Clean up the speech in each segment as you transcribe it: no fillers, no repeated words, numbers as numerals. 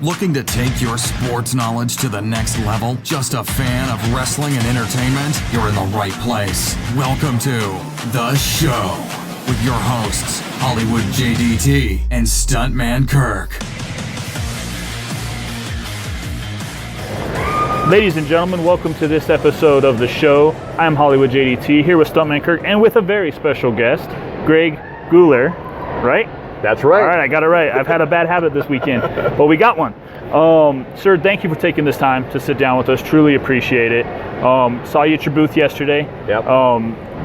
Looking to take your sports knowledge to the next level? Just a fan of wrestling and entertainment? You're in the right place. Welcome to The Show with your hosts, Hollywood JDT and Stuntman Kirk. Ladies and gentlemen, welcome to this episode of The Show. I'm Hollywood JDT here with Stuntman Kirk and with a very special guest, Greg Guler, right? That's right. All right, I got it right. I've had a bad habit this weekend, but we got one. Sir, thank you for taking this time to sit down with us. Truly appreciate it. Saw you at your booth yesterday. Yep.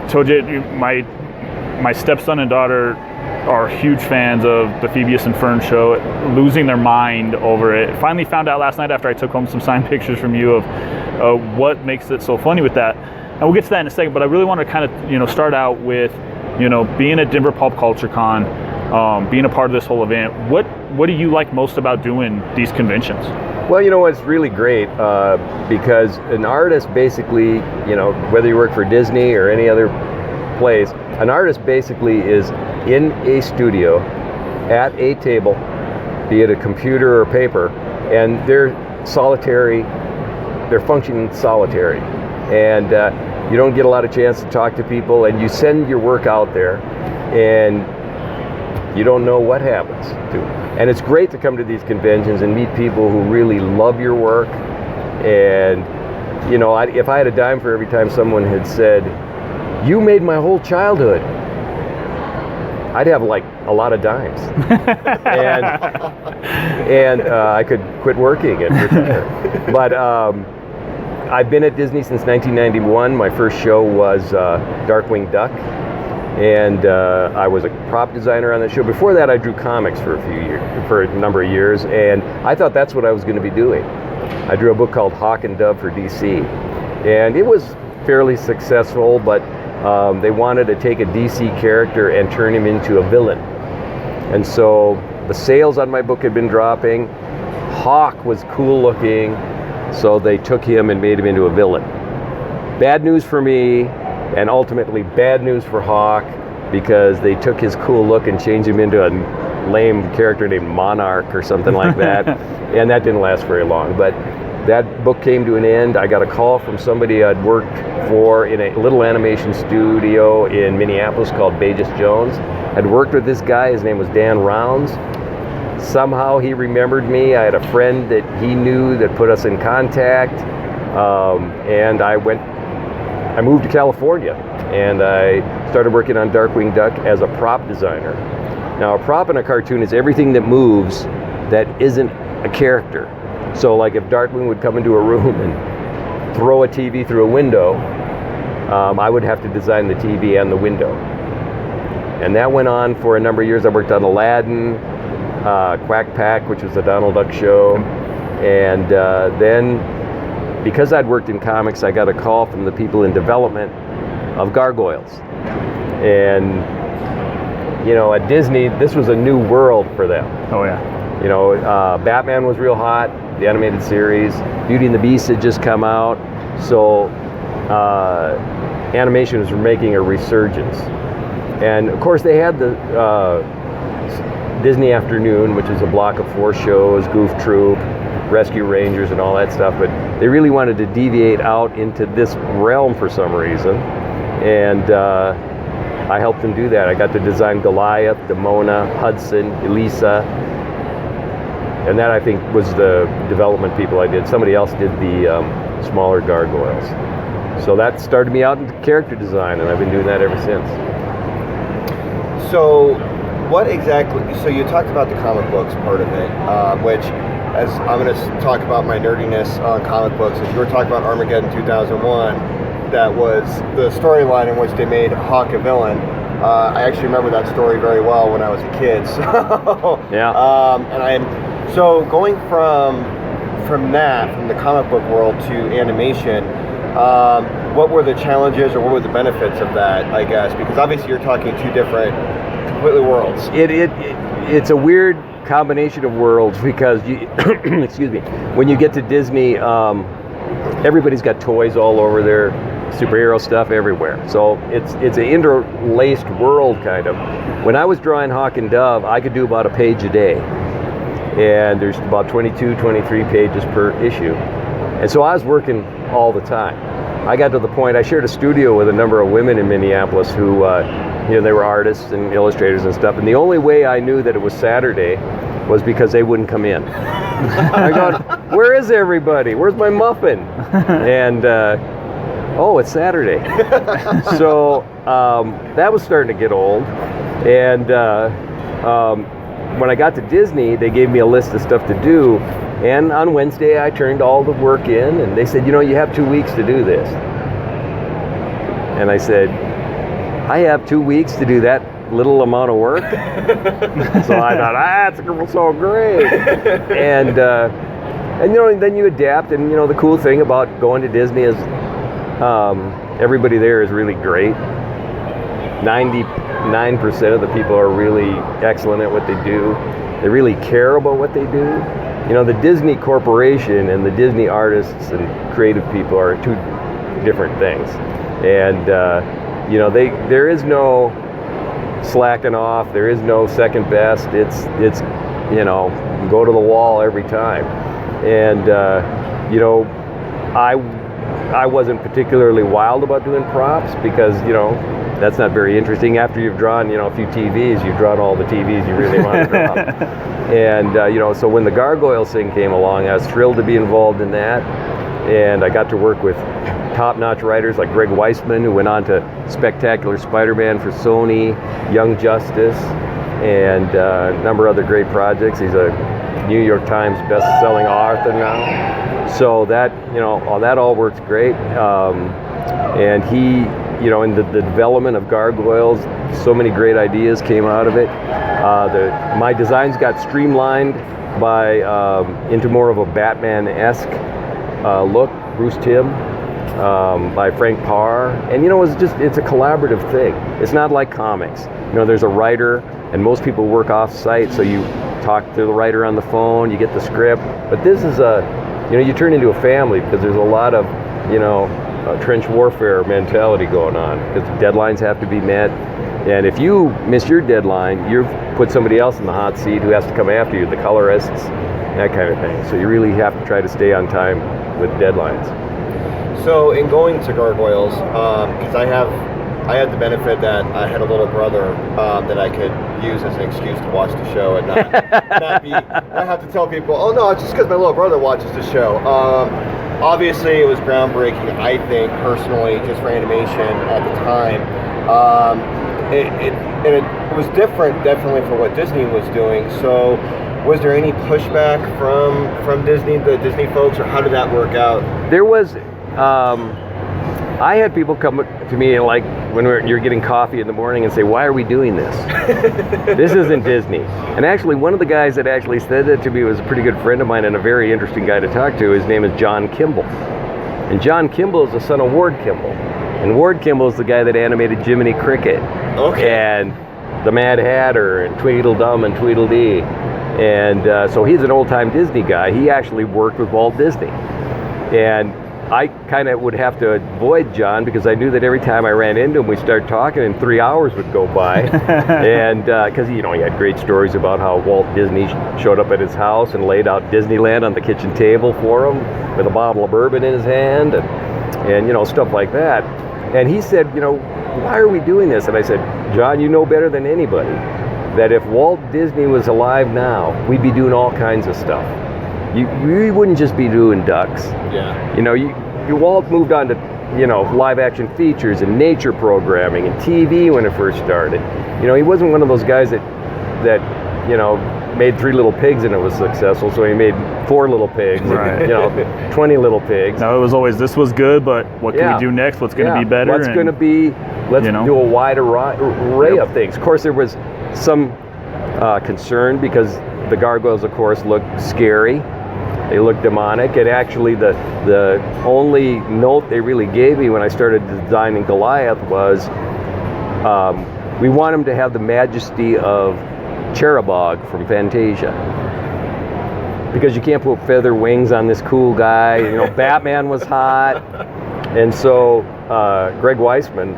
Told you my stepson and daughter are huge fans of the Phineas and Ferb show, losing their mind over it. Finally found out last night after I took home some signed pictures from you of what makes it so funny with that. And we'll get to that in a second, but I really want to kind of, start out with, being at Denver Pop Culture Con, being a part of this whole event. What do you like most about doing these conventions? Well, it's really great because an artist basically, whether you work for Disney or any other place, an artist basically is in a studio at a table, be it a computer or paper, and they're solitary, they're functioning solitary. And you don't get a lot of chance to talk to people, and you send your work out there, and you don't know what happens to it. And it's great to come to these conventions and meet people who really love your work. And, if I had a dime for every time someone had said, "You made my whole childhood," I'd have like a lot of dimes. and I could quit working and retire. But I've been at Disney since 1991. My first show was Darkwing Duck. And I was a prop designer on that show. Before that, I drew comics for a number of years, and I thought that's what I was going to be doing. I drew a book called Hawk and Dove for DC, and it was fairly successful, but they wanted to take a DC character and turn him into a villain. And so the sales on my book had been dropping. Hawk was cool looking, so they took him and made him into a villain. Bad news for me, and ultimately bad news for Hawk, because they took his cool look and changed him into a lame character named Monarch or something like that. And that didn't last very long. But that book came to an end. I got a call from somebody I'd worked for in a little animation studio in Minneapolis called Bajas Jones. I'd worked with this guy. His name was Dan Rounds. Somehow he remembered me. I had a friend that he knew that put us in contact. And I moved to California, and I started working on Darkwing Duck as a prop designer. Now, a prop in a cartoon is everything that moves that isn't a character. So, like if Darkwing would come into a room and throw a TV through a window, I would have to design the TV and the window. And that went on for a number of years. I worked on Aladdin, Quack Pack, which was a Donald Duck show, and then because I'd worked in comics, I got a call from the people in development of Gargoyles. And, at Disney, this was a new world for them. Oh, yeah. Batman was real hot, the animated series. Beauty and the Beast had just come out. So animation was making a resurgence. And, of course, they had the Disney Afternoon, which is a block of 4 shows, Goof Troop, Rescue Rangers and all that stuff, but they really wanted to deviate out into this realm for some reason, and I helped them do that. I got to design Goliath, Demona, Hudson, Elisa, and that I think was the development people I did. Somebody else did the smaller Gargoyles. So that started me out into character design, and I've been doing that ever since. So what exactly, so you talked about the comic books part of it, which, as I'm going to talk about my nerdiness on comic books, if you were talking about Armageddon 2001, that was the storyline in which they made Hawk a villain. I actually remember that story very well when I was a kid. So, yeah. So going from the comic book world to animation, what were the challenges or what were the benefits of that, I guess? Because obviously you're talking two different, completely worlds. It's a weird combination of worlds because excuse me, when you get to Disney, everybody's got toys all over their superhero stuff everywhere. So it's an interlaced world kind of. When I was drawing Hawk and Dove, I could do about a page a day. and there's about 22, 23 pages per issue. And so I was working all the time. I got to the point, I shared a studio with a number of women in Minneapolis who, they were artists and illustrators and stuff, and the only way I knew that it was Saturday was because they wouldn't come in. I go, where is everybody? Where's my muffin? And, oh, it's Saturday. So that was starting to get old. And when I got to Disney, they gave me a list of stuff to do. And on Wednesday, I turned all the work in, and they said, you have 2 weeks to do this. And I said, I have 2 weeks to do that little amount of work? So I thought, that's so great. And then you adapt, and the cool thing about going to Disney is everybody there is really great. 99% of the people are really excellent at what they do. They really care about what they do. The Disney Corporation and the Disney artists and creative people are two different things. And there is no slacking off. There is no second best. It's go to the wall every time. And I wasn't particularly wild about doing props because that's not very interesting. After you've drawn a few TVs, you've drawn all the TVs you really want to draw. And so when the Gargoyles thing came along, I was thrilled to be involved in that. And I got to work with top-notch writers like Greg Weisman, who went on to Spectacular Spider-Man for Sony, Young Justice, and a number of other great projects. He's a New York Times best-selling author now. So that, that all works great. And he, in the development of Gargoyles, so many great ideas came out of it. My designs got streamlined into more of a Batman-esque look. Bruce Timm, by Frank Parr, and it's a collaborative thing. It's not like comics. There's a writer, and most people work off-site, so you talk to the writer on the phone, you get the script. But this is you turn into a family because there's a lot of, trench warfare mentality going on because deadlines have to be met. And if you miss your deadline, you've put somebody else in the hot seat who has to come after you, the colorists, that kind of thing. So you really have to try to stay on time with deadlines. So in going to Gargoyles, because I had the benefit that I had a little brother that I could use as an excuse to watch the show and not have to tell people, oh no, it's just because my little brother watches the show. Obviously, it was groundbreaking, I think, personally, just for animation at the time. It was different, definitely, for what Disney was doing. So was there any pushback from Disney, the Disney folks, or how did that work out? There was. I had people come to me like when you're getting coffee in the morning and say, why are we doing this? This isn't Disney. And actually, one of the guys that actually said that to me was a pretty good friend of mine and a very interesting guy to talk to. His name is John Kimball. And John Kimball is the son of Ward Kimball. And Ward Kimball is the guy that animated Jiminy Cricket. Okay. And the Mad Hatter and Tweedledum and Tweedledee. And so he's an old-time Disney guy. He actually worked with Walt Disney. And I kind of would have to avoid John because I knew that every time I ran into him, we'd start talking and 3 hours would go by. And because, he had great stories about how Walt Disney showed up at his house and laid out Disneyland on the kitchen table for him with a bottle of bourbon in his hand and stuff like that. And he said, why are we doing this? And I said, John, you know better than anybody that if Walt Disney was alive now, we'd be doing all kinds of stuff. You wouldn't just be doing ducks. Yeah. Walt moved on to, live action features and nature programming and TV when it first started. He wasn't one of those guys that made 3 Little Pigs and it was successful. So he made 4 Little Pigs, right. and, 20 Little Pigs. No, it was always, this was good, but what can we do next? What's going to be better? Let's do a wide array of things. Of course, there was some concern because the Gargoyles, of course, looked scary. They looked demonic, and actually the only note they really gave me when I started designing Goliath was we want him to have the majesty of Cherubog from Fantasia. Because you can't put feather wings on this cool guy. Batman was hot. And so Greg Weisman,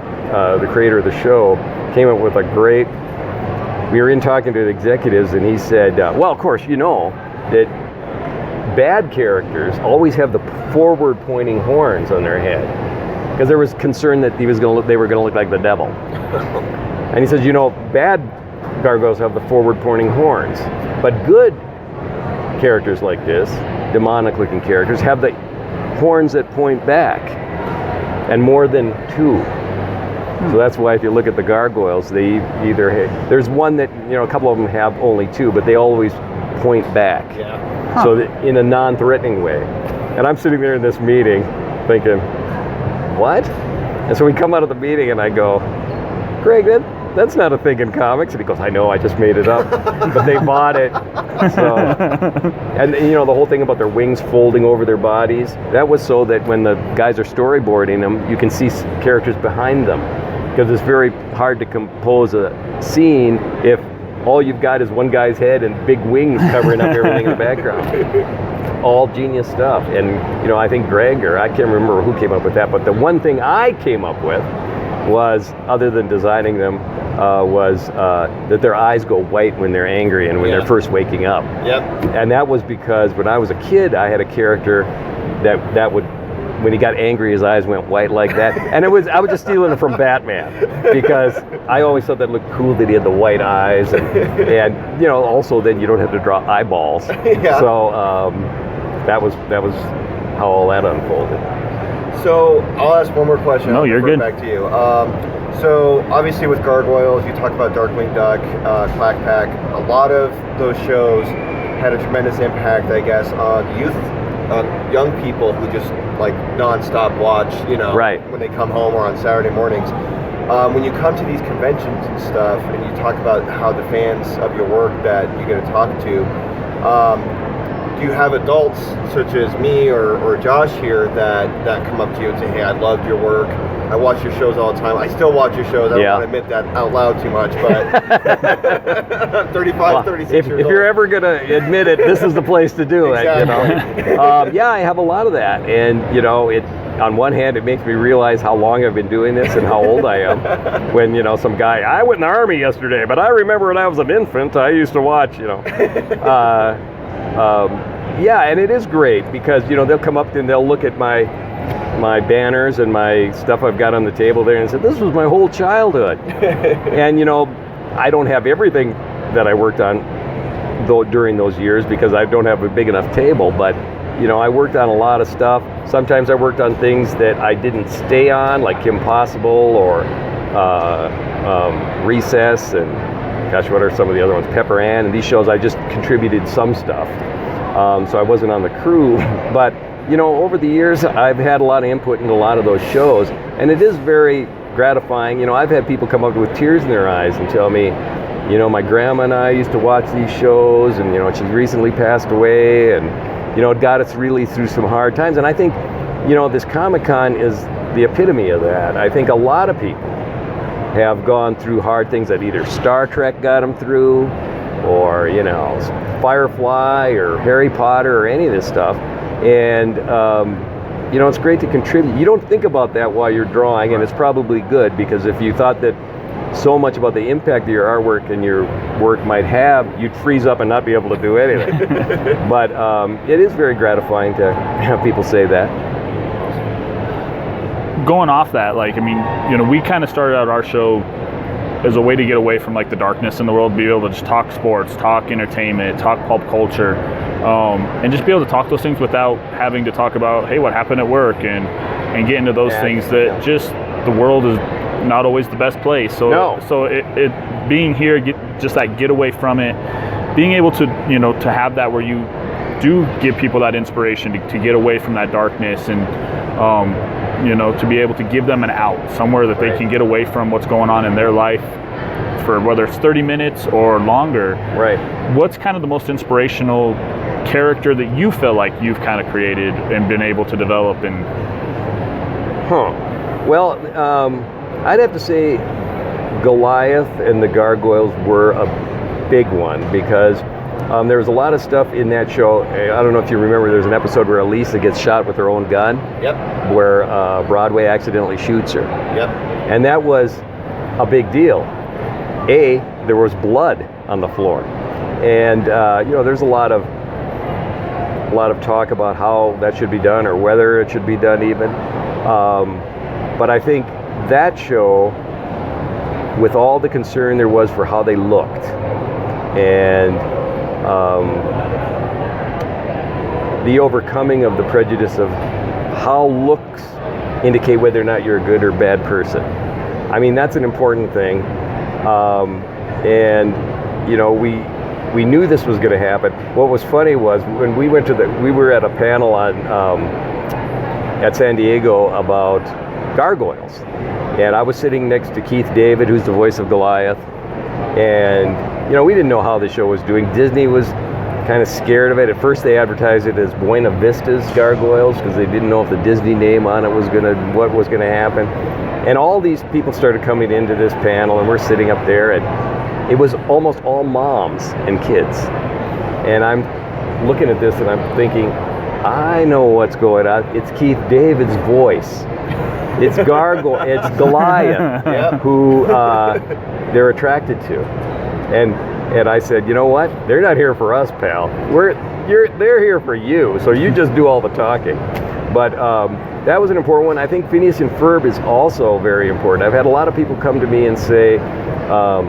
the creator of the show, came up with a great... We were in talking to the executives, and he said, well, of course, that bad characters always have the forward-pointing horns on their head, because there was concern that they were going to look like the devil. And he says, bad gargoyles have the forward-pointing horns, but good characters like this, demonic-looking characters, have the horns that point back, and more than two. So that's why if you look at the gargoyles, they either there's one that a couple of them have only two, but they always point back. Yeah. So that in a non-threatening way. And I'm sitting there in this meeting thinking, what? And so we come out of the meeting and I go, Greg, that's not a thing in comics. And he goes, I know, I just made it up. But they bought it. So, and the whole thing about their wings folding over their bodies, that was so that when the guys are storyboarding them, you can see characters behind them. Because it's very hard to compose a scene if all you've got is one guy's head and big wings covering up everything in the background. All genius stuff. And, I think Greg, or I can't remember who came up with that, but the one thing I came up with was, other than designing them, was that their eyes go white when they're angry and when they're first waking up. Yep. And that was because when I was a kid, I had a character that would, when he got angry, his eyes went white like that. And I was just stealing it from Batman, because I always thought that looked cool that he had the white eyes, and also then you don't have to draw eyeballs. Yeah. So that was how all that unfolded. So I'll ask one more question. No, you're good. Back to you. So obviously with Gargoyles, you talk about Darkwing Duck, Quack Pack. A lot of those shows had a tremendous impact, I guess, on youth, on young people who just like nonstop watch, right, when they come home or on Saturday mornings. When you come to these conventions and stuff, and you talk about how the fans of your work that you get to talk to, do you have adults such as me or Josh here that come up to you and say, hey, I loved your work, I watch your shows all the time. I still watch your shows. I don't want to admit that out loud too much, but I'm 35, 36 years old. If you're ever going to admit it, this is the place to do it. Yeah, I have a lot of that. And, on one hand, it makes me realize how long I've been doing this and how old I am. When, some guy, I went in the Army yesterday, but I remember when I was an infant, I used to watch, and it is great because, they'll come up and they'll look at my banners and my stuff I've got on the table there and say, this was my whole childhood. And, I don't have everything that I worked on during those years because I don't have a big enough table, but, I worked on a lot of stuff. Sometimes I worked on things that I didn't stay on, like Kim Possible or Recess and, gosh, what are some of the other ones? Pepper Ann, and these shows I just contributed some stuff. So I wasn't on the crew, but over the years I've had a lot of input in a lot of those shows, and it is very gratifying. I've had people come up with tears in their eyes and tell me, my grandma and I used to watch these shows, and she recently passed away, and it got us really through some hard times. And I think this Comic-Con is the epitome of that. I think a lot of people have gone through hard things that either Star Trek got them through, or Firefly or Harry Potter or any of this stuff. And it's great to contribute. You don't think about that while you're drawing, and it's probably good, because if you thought that so much about the impact that your artwork and your work might have, you'd freeze up and not be able to do anything. But it is very gratifying to have people say that. Going off that, we kind of started out our show as a way to get away from the darkness in the world, be able to just talk sports, talk entertainment, talk pulp culture, and just be able to talk those things without having to talk about, hey, what happened at work, and get into those things that just the world is not always the best place. So it being here, just that get away from it, being able to to have that where you do give people that inspiration to get away from that darkness, and to be able to give them an out somewhere that they can get away from what's going on in their life for whether it's 30 minutes or longer. Right. What's kind of the most inspirational character that you feel like you've kind of created and been able to develop? And Well, I'd have to say Goliath and the Gargoyles were a big one, because there was a lot of stuff in that show. I don't know if you remember, there's an episode where Elisa gets shot with her own gun. Yep. Where Broadway accidentally shoots her. Yep. And that was a big deal. There was blood on the floor. And, there's a lot of a lot of talk about how that should be done or whether it should be done even. But I think that show, with all the concern there was for how they looked, and the overcoming of the prejudice of how looks indicate whether or not you're a good or bad person. I mean, that's an important thing. And, we knew this was going to happen. What was funny was when we went we were at a panel at San Diego about Gargoyles. And I was sitting next to Keith David, who's the voice of Goliath. And, we didn't know how the show was doing. Disney was kind of scared of it. At first they advertised it as Buena Vista's Gargoyles because they didn't know if the Disney name on it what was gonna happen. And all these people started coming into this panel, and we're sitting up there, and it was almost all moms and kids. And I'm looking at this and I'm thinking, I know what's going on. It's Keith David's voice. It's it's Goliath, who they're attracted to. And I said, you know what? They're not here for us, pal. They're here for you. So you just do all the talking. But that was an important one. I think Phineas and Ferb is also very important. I've had a lot of people come to me and say, I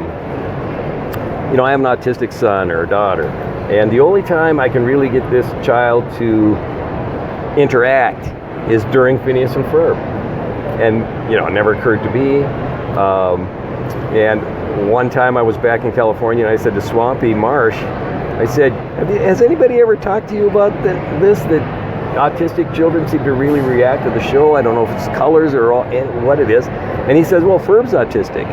have an autistic son or daughter, and the only time I can really get this child to interact is during Phineas and Ferb. And, it never occurred to me. And one time I was back in California, and I said to Swampy Marsh, I said, has anybody ever talked to you about that autistic children seem to really react to the show? I don't know if it's colors or what it is. And he says, well, Ferb's autistic.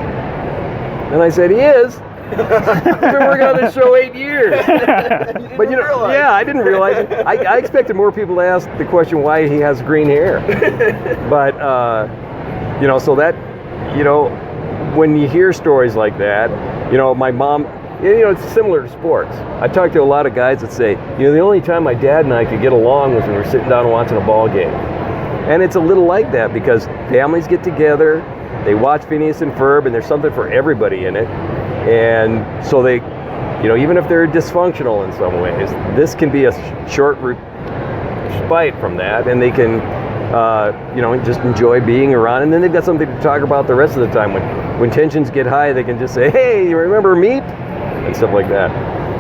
And I said, he is? I've been working on this show 8 years. But I didn't realize it. I expected more people to ask the question why he has green hair. But, so that, when you hear stories like that, my mom, it's similar to sports. I talk to a lot of guys that say, the only time my dad and I could get along was when we were sitting down and watching a ball game. And it's a little like that because families get together, they watch Phineas and Ferb, and there's something for everybody in it. And so they, even if they're dysfunctional in some ways, this can be a short respite from that, and they can, just enjoy being around. And then they've got something to talk about the rest of the time. When tensions get high, they can just say, hey, you remember Meep? And stuff like that.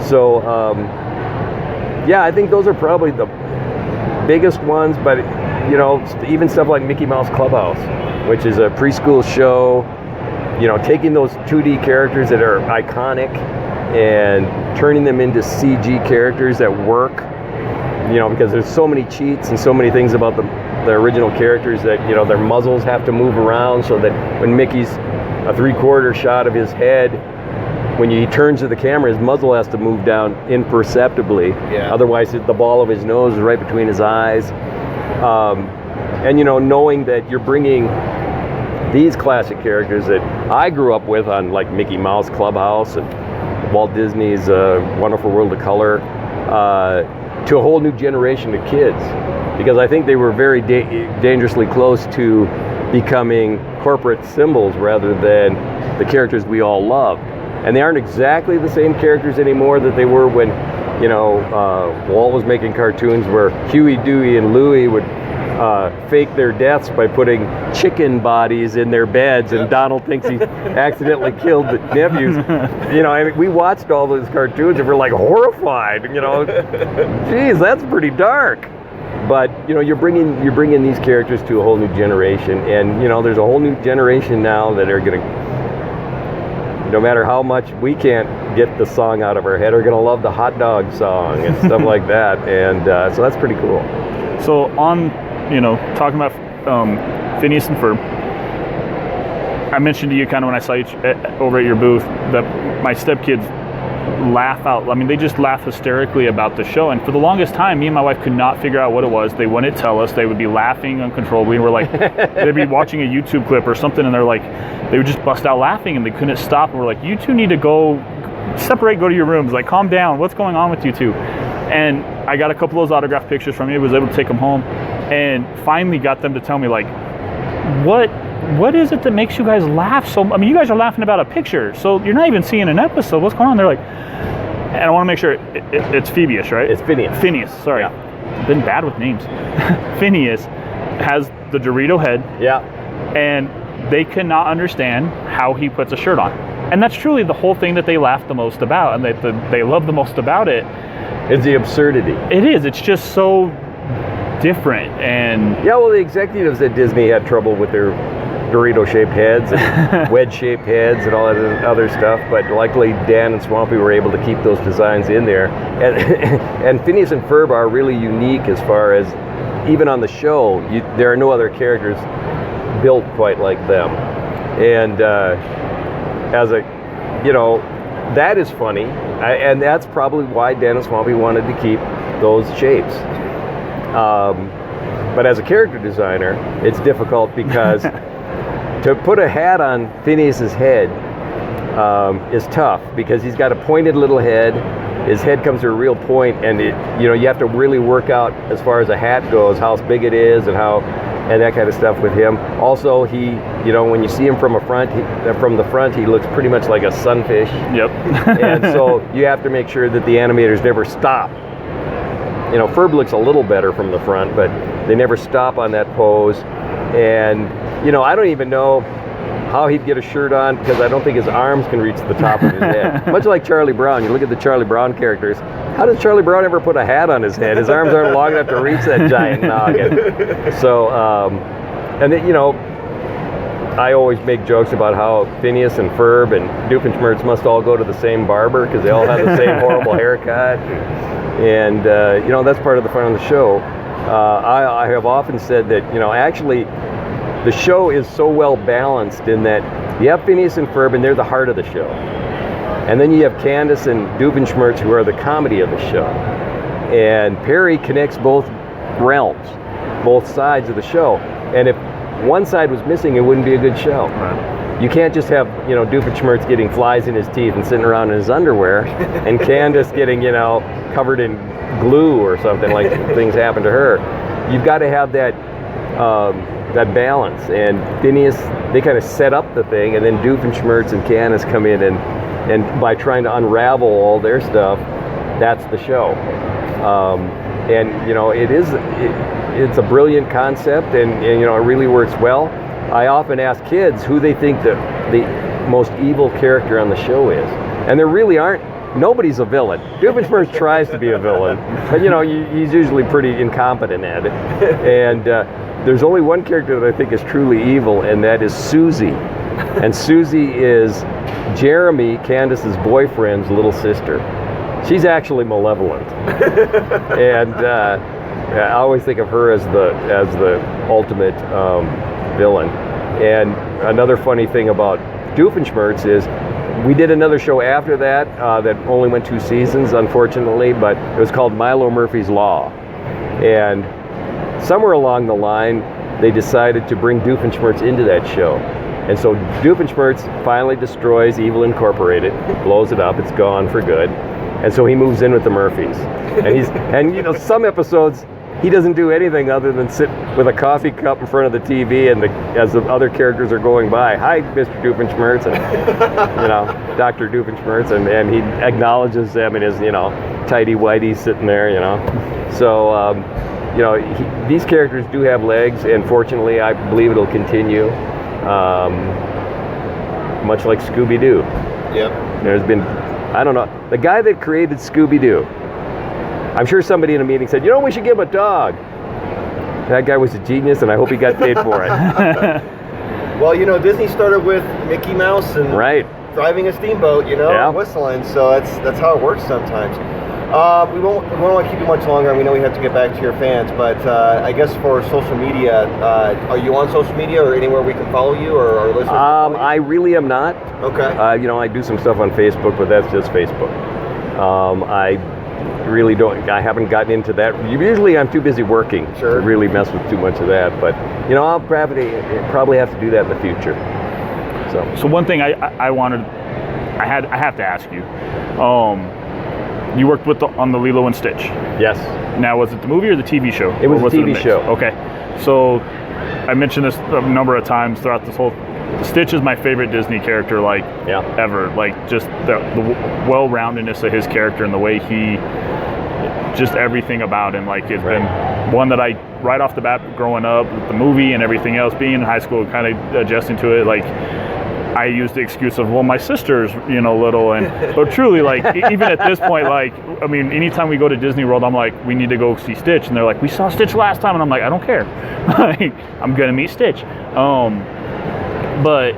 So, I think those are probably the biggest ones, but, even stuff like Mickey Mouse Clubhouse, which is a preschool show, taking those 2D characters that are iconic and turning them into CG characters that work, because there's so many cheats and so many things about the original characters that, their muzzles have to move around so that when Mickey's a 3/4 shot of his head, when he turns to the camera, his muzzle has to move down imperceptibly. Yeah. Otherwise, the ball of his nose is right between his eyes. And, knowing that you're bringing these classic characters that I grew up with on like Mickey Mouse Clubhouse and Walt Disney's Wonderful World of Color to a whole new generation of kids, because I think they were very dangerously close to becoming corporate symbols rather than the characters we all loved. And they aren't exactly the same characters anymore that they were when, Walt was making cartoons where Huey, Dewey, and Louie would fake their deaths by putting chicken bodies in their beds, and Donald thinks he accidentally killed the nephews. We watched all those cartoons and we're like horrified. Geez, that's pretty dark. But you're bringing these characters to a whole new generation, and there's a whole new generation now that are going to, no matter how much we can't get the song out of our head, are going to love the hot dog song and stuff like that. And so that's pretty cool. So on, talking about Phineas and Ferb, I mentioned to you kind of when I saw you over at your booth that my stepkids laugh out. I mean, they just laugh hysterically about the show. And for the longest time, me and my wife could not figure out what it was. They wouldn't tell us. They would be laughing uncontrollably. We're like, they'd be watching a YouTube clip or something, and they're like, they would just bust out laughing, and they couldn't stop. And we're like, you two need to go separate, go to your rooms. Like, calm down. What's going on with you two? And I got a couple of those autographed pictures from you. I was able to take them home, and finally got them to tell me, like, what is it that makes you guys laugh so? I mean, you guys are laughing about a picture, so you're not even seeing an episode. What's going on? They're like, and I want to make sure it's Phoebus, right? It's Phineas. Phineas, sorry. Yeah. been bad with names. Phineas has the Dorito head, Yeah. and they cannot understand how he puts a shirt on. And that's truly the whole thing that they laugh the most about, and they love the most about it. It's the absurdity. It is. It's just so different. And Yeah, well, the executives at Disney had trouble with their Dorito-shaped heads and wedge-shaped heads and all that other stuff, but luckily Dan and Swampy were able to keep those designs in there. And Phineas and Ferb are really unique as far as, even on the show, there are no other characters built quite like them. And that is funny, and that's probably why Dan and Swampy wanted to keep those shapes. But as a character designer, it's difficult because to put a hat on Phineas's head is tough, because he's got a pointed little head. His head comes to a real point, and you have to really work out as far as a hat goes, how big it is and that kind of stuff with him. Also, when you see him from the front, he looks pretty much like a sunfish. Yep. And so you have to make sure that the animators never stop. Ferb looks a little better from the front, but they never stop on that pose. And I don't even know how he'd get a shirt on, because I don't think his arms can reach the top of his head. Much like Charlie Brown. You look at the Charlie Brown characters. How does Charlie Brown ever put a hat on his head? His arms aren't long enough to reach that giant noggin. So, I always make jokes about how Phineas and Ferb and Doofenshmirtz must all go to the same barber, because they all have the same horrible haircut. And, that's part of the fun of the show. I have often said that, actually, the show is so well balanced in that you have Phineas and Ferb, and they're the heart of the show. And then you have Candace and Doofenshmirtz, who are the comedy of the show. And Perry connects both realms, both sides of the show. And if one side was missing, it wouldn't be a good show. Right. You can't just have, Doofenshmirtz getting flies in his teeth and sitting around in his underwear, and Candace getting, covered in glue or something, like things happen to her. You've got to have that balance. And Phineas, they kind of set up the thing, and then Doofenshmirtz and Candace come in, and by trying to unravel all their stuff, that's the show. It's a brilliant concept, and it really works well. I often ask kids who they think the most evil character on the show is, and there really aren't. Nobody's a villain. Doofenshmirtz tries to be a villain, but he's usually pretty incompetent at it. And there's only one character that I think is truly evil, and that is Susie. And Susie is Jeremy, Candace's boyfriend's little sister. She's actually malevolent, and I always think of her as the ultimate villain. And another funny thing about Doofenshmirtz is, we did another show after that that only went 2 seasons, unfortunately, but it was called Milo Murphy's Law. And somewhere along the line, they decided to bring Doofenshmirtz into that show. And so Doofenshmirtz finally destroys Evil Incorporated, blows it up, it's gone for good. And so he moves in with the Murphys. And some episodes, he doesn't do anything other than sit with a coffee cup in front of the TV, and as the other characters are going by, hi, Mr. Doofenshmirtz, and Dr. Doofenshmirtz, and he acknowledges them in his tidy whitey sitting there, So these characters do have legs, and fortunately, I believe it'll continue, much like Scooby-Doo. Yep. There's been, I don't know, the guy that created Scooby-Doo, I'm sure somebody in a meeting said, we should give him a dog. That guy was a genius, and I hope he got paid for it. Well, Disney started with Mickey Mouse and driving a steamboat, whistling. So that's how it works sometimes. We won't want to keep you much longer. We know we have to get back to your fans, but I guess for social media, are you on social media or anywhere we can follow you or our listeners? I really am not. Okay. I do some stuff on Facebook, but that's just Facebook. I really don't. I haven't gotten into that. Usually, I'm too busy working to really mess with too much of that. But I'll probably have to do that in the future. So one thing I have to ask you. You worked on the Lilo and Stitch. Yes. Now, was it the movie or the TV show? It was a TV show. Okay. So I mentioned this a number of times throughout this whole. Stitch is my favorite Disney character, ever. Just the well-roundedness of his character and the way he just everything about him. Like, it's been one that I, right off the bat, growing up with the movie and everything else, being in high school, kind of adjusting to it, like, I used the excuse of, well, my sister's, little, but truly, like, even at this point, like, I mean, anytime we go to Disney World, I'm like, we need to go see Stitch, and they're like, we saw Stitch last time, and I'm like, I don't care, like, I'm gonna meet Stitch. But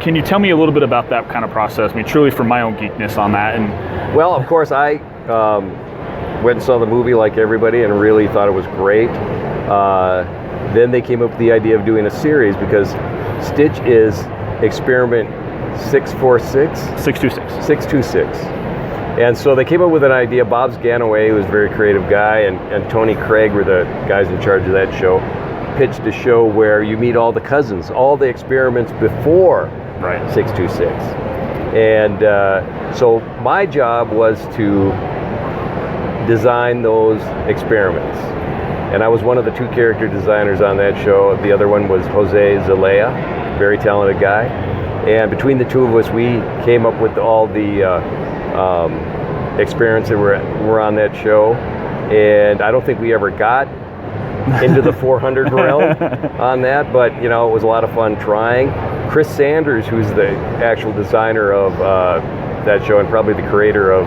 can you tell me a little bit about that kind of process? I mean, truly for my own geekness on that. And well, of course, I went and saw the movie like everybody and really thought it was great. Then they came up with the idea of doing a series because Stitch is experiment 646? 626. And so they came up with an idea. Bob Ganaway, who was a very creative guy, and Tony Craig were the guys in charge of that show, pitched a show where you meet all the cousins, all the experiments before 626. And so my job was to design those experiments. And I was one of the 2 character designers on that show. The other one was Jose Zelaya, very talented guy. And between the 2 of us, we came up with all the experiments that were on that show. And I don't think we ever got into the 400 realm on that, but it was a lot of fun trying. Chris Sanders, who's the actual designer of that show and probably the creator of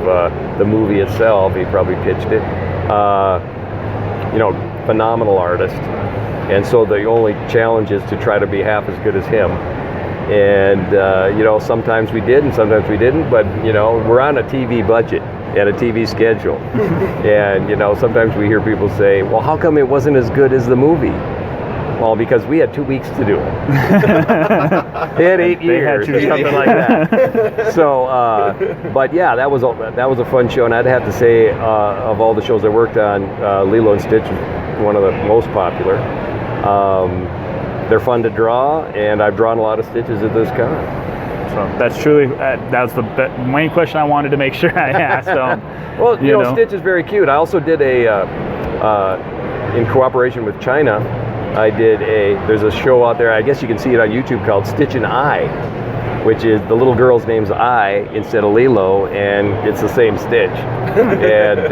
the movie itself, he probably pitched it. Phenomenal artist, and so the only challenge is to try to be half as good as him. And sometimes we did and sometimes we didn't, but we're on a TV budget and a TV schedule. And sometimes we hear people say, well, how come it wasn't as good as the movie? Well, because we had 2 weeks to do it. They had 8 years or something like that. So, but yeah, that was a fun show, and I'd have to say, of all the shows I worked on, Lilo and Stitch was one of the most popular. They're fun to draw, and I've drawn a lot of Stitches at this con. So that's truly, that's the main question I wanted to make sure I asked. Well, Stitch is very cute. I also did in cooperation with China, there's a show out there, I guess you can see it on YouTube, called Stitch and I, which is the little girl's name's I instead of Lilo, and it's the same Stitch. And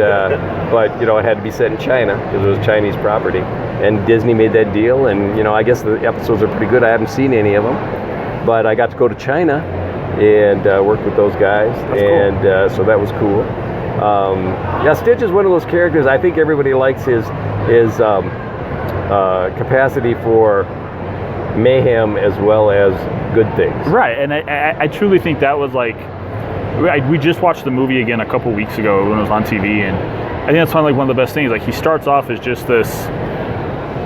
but it had to be set in China because it was Chinese property, and Disney made that deal. And I guess the episodes are pretty good. I haven't seen any of them, but I got to go to China and work with those guys. That's and cool. So that was cool. Stitch is one of those characters. I think everybody likes his capacity for mayhem as well as good things. Right, and I truly think that was like, we just watched the movie again a couple weeks ago when it was on TV, and I think that's one of the best things. Like, he starts off as just this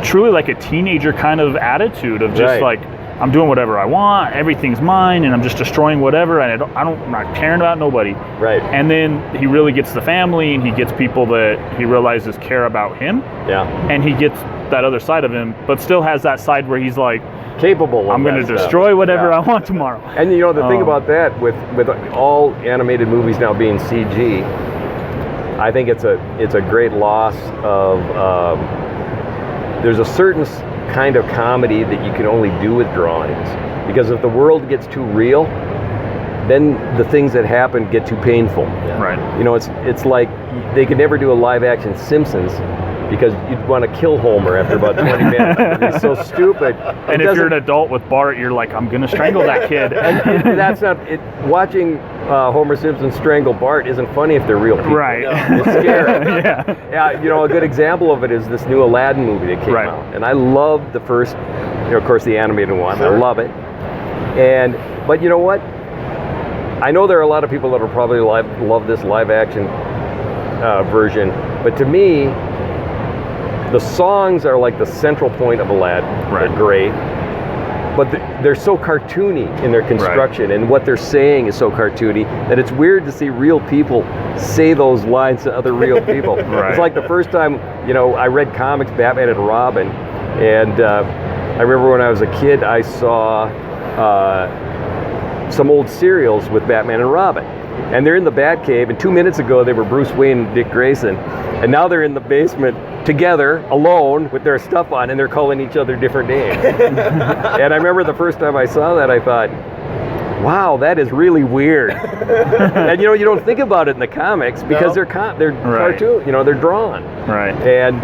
truly like a teenager kind of attitude of just like, I'm doing whatever I want, everything's mine, and I'm just destroying whatever, and I'm not caring about nobody. Right. And then he really gets the family, and he gets people that he realizes care about him. Yeah. And he gets that other side of him, but still has that side where he's like, capable of I'm going to destroy whatever I want tomorrow. And the thing about that, with all animated movies now being CG, I think it's a great loss of there's a certain kind of comedy that you can only do with drawings, because if the world gets too real, then the things that happen get too painful. Right. It's like they could never do a live action Simpsons because you'd want to kill Homer after about 20 minutes. He's so stupid. And if you're an adult with Bart, you're like, I'm going to strangle that kid. And that's not it. Watching Homer Simpson strangle Bart isn't funny if they're real people. Right. It's scary. Yeah. A good example of it is this new Aladdin movie that came out. And I loved the first, of course, the animated one. Sure. I love it. But you know what? I know there are a lot of people that will probably love this live action version. But to me, the songs are like the central point of Aladdin. Right. They're great, but they're so cartoony in their construction, and what they're saying is so cartoony that it's weird to see real people say those lines to other real people. It's like the first time, I read comics, Batman and Robin, and I remember when I was a kid, I saw some old serials with Batman and Robin. And they're in the Batcave, and 2 minutes ago they were Bruce Wayne and Dick Grayson, and now they're in the basement together, alone, with their stuff on, and they're calling each other different names. And I remember the first time I saw that, I thought, wow, that is really weird. And you don't think about it in the comics because they're cartoon, they're drawn. Right. And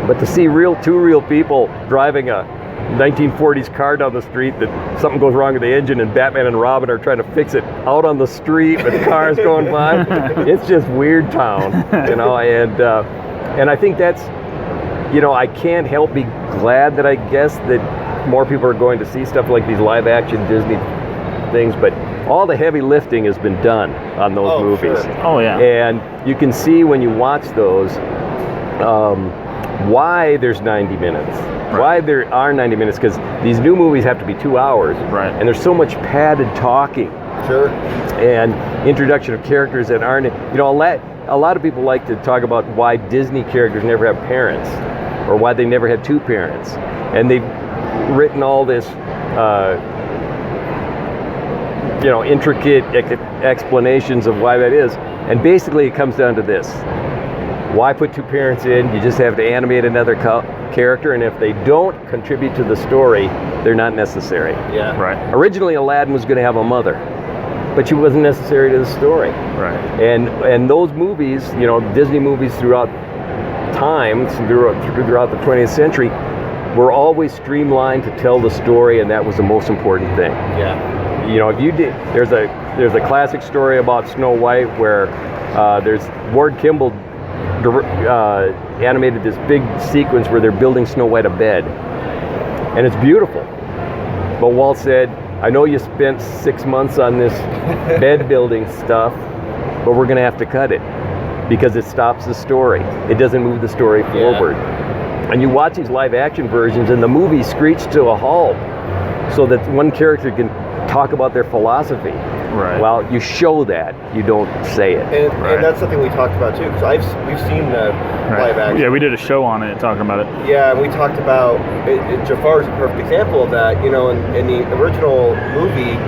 but to see two real people driving a 1940s car down the street that something goes wrong with the engine and Batman and Robin are trying to fix it out on the street with cars going by, it's just weird town, and I think that's, I can't help be glad that I guess that more people are going to see stuff like these live action Disney things, but all the heavy lifting has been done on those movies. Sure. Oh yeah. And you can see when you watch those why there's 90 minutes. Right. Why there are 90 minutes, because these new movies have to be 2 hours. Right. And there's so much padded talking. Sure. And introduction of characters that aren't, a lot of people like to talk about why Disney characters never have parents, or why they never had two parents. And they've written all this intricate explanations of why that is. And basically it comes down to this. Why put two parents in? You just have to animate another character, and if they don't contribute to the story, they're not necessary. Yeah. Right. Originally, Aladdin was going to have a mother, but she wasn't necessary to the story. Right. And those movies, Disney movies throughout time, throughout the 20th century, were always streamlined to tell the story, and that was the most important thing. Yeah. If you did, there's a classic story about Snow White where there's Ward Kimball animated this big sequence where they're building Snow White a bed, and it's beautiful. But Walt said, I know you spent 6 months on this bed building stuff, but we're gonna have to cut it because it stops the story. It doesn't move the story forward. And you watch these live action versions and the movie screech to a halt so that one character can talk about their philosophy. Right. Well, you show that, you don't say it. And that's something we talked about too, because we've seen the live action. Yeah, we did a show on it talking about it. Yeah, and we talked about Jafar's a perfect example of that. In the original movie,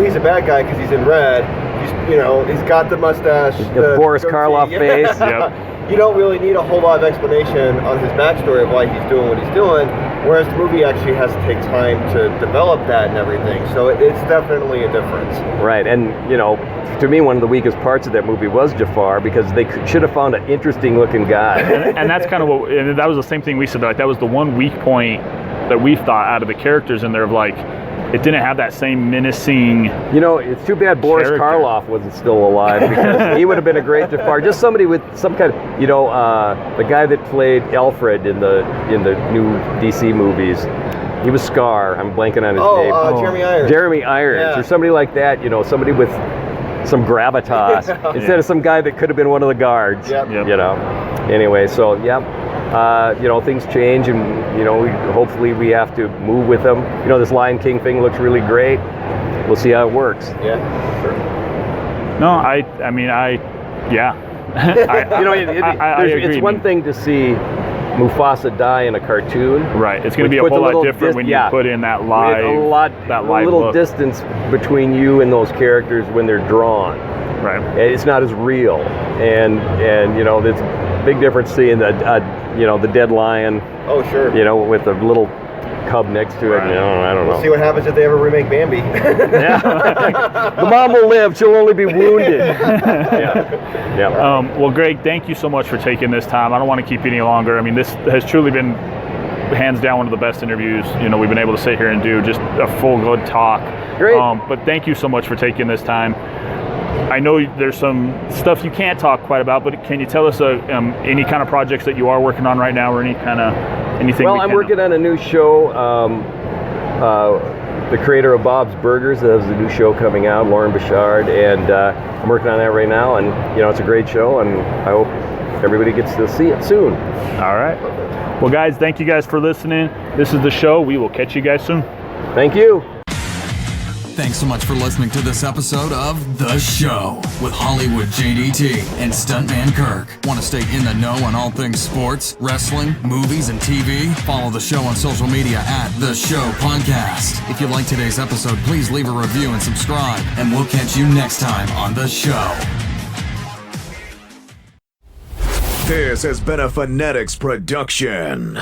he's a bad guy because he's in red. He's got the mustache, the Boris Karloff face. Yep. You don't really need a whole lot of explanation on his backstory of why he's doing what he's doing, whereas the movie actually has to take time to develop that and everything. So it's definitely a difference. Right, and to me, one of the weakest parts of that movie was Jafar, because they should have found an interesting looking guy. and that's kind of and that was the same thing we said. Like, that was the one weak point that we thought out of the characters in there, of like, it didn't have that same menacing. It's too bad Boris Karloff wasn't still alive, because he would have been a great Jafar. Just somebody with some kind of, the guy that played Alfred in the new DC movies. He was Scar. I'm blanking on his name. Jeremy Irons. Jeremy Irons, or somebody like that. Somebody with some gravitas instead of some guy that could have been one of the guards. Yep. Anyway, so things change, and hopefully we have to move with them. This Lion King thing looks really great. We'll see how it works. Yeah, sure. No, I agree. It's one thing to see Mufasa die in a cartoon. Right. It's going to be a whole lot different when you put in that live. A little distance between you and those characters when they're drawn. Right. It's not as real, and there's a big difference seeing the dead lion. Oh sure. With a little cub next to it. Right. I don't know. We'll see what happens if they ever remake Bambi. The mom will live. She'll only be wounded. Well, Greg, thank you so much for taking this time. I don't want to keep you any longer. I mean, this has truly been hands down one of the best interviews we've been able to sit here and do. Just a full good talk. Great. But thank you so much for taking this time. I know there's some stuff you can't talk quite about, but can you tell us any kind of projects that you are working on right now, or anything? Well, I'm working on a new show. The creator of Bob's Burgers has a new show coming out, Lauren Bouchard, and I'm working on that right now. And it's a great show, and I hope everybody gets to see it soon. All right. Well, guys, thank you guys for listening. This is the show. We will catch you guys soon. Thank you. Thanks so much for listening to this episode of The Show with Hollywood JDT and Stuntman Kirk. Want to stay in the know on all things sports, wrestling, movies, and TV? Follow the show on social media at The Show Podcast. If you like today's episode, please leave a review and subscribe, and we'll catch you next time on The Show. This has been a Phonetics production.